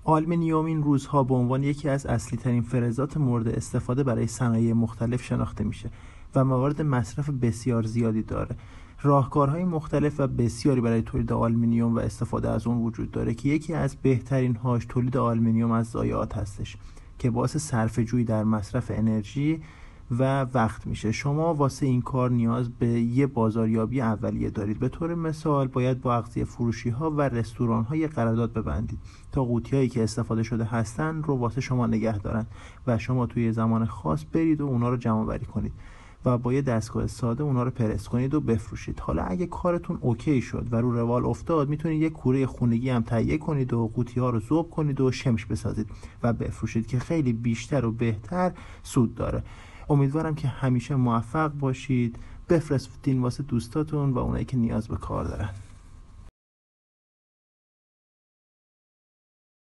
آلومینیوم این روزها به عنوان یکی از اصلی ترین فلزات مورد استفاده برای صنایع مختلف شناخته میشه و موارد مصرف بسیار زیادی داره. راهکارهای مختلف و بسیاری برای تولید آلومینیوم و استفاده از اون وجود داره که یکی از بهترین هاش تولید آلومینیوم از ضایعات هستش که باعث صرفه‌جویی در مصرف انرژی و وقت میشه. شما واسه این کار نیاز به یه بازاریابی اولیه دارید. به طور مثال باید با اغذیه فروشی ها و رستوران ها یه قرارداد ببندید تا قوطی هایی که استفاده شده هستن رو واسه شما نگه دارن و شما توی زمان خاص برید و اونا رو جمع آوری کنید و با یه دستگاه ساده اونا رو پرس کنید و بفروشید. حالا اگه کارتون اوکی شد و رو روال افتاد، میتونید یه کوره خونگی هم تهیه کنید و قوطی ها رو ذوب کنید و شمش بسازید و بفروشید که خیلی بیشتر و بهتر سود داره. امیدوارم که همیشه موفق باشید. بفرستین واسه دوستاتون و اونایی که نیاز به کار دارن.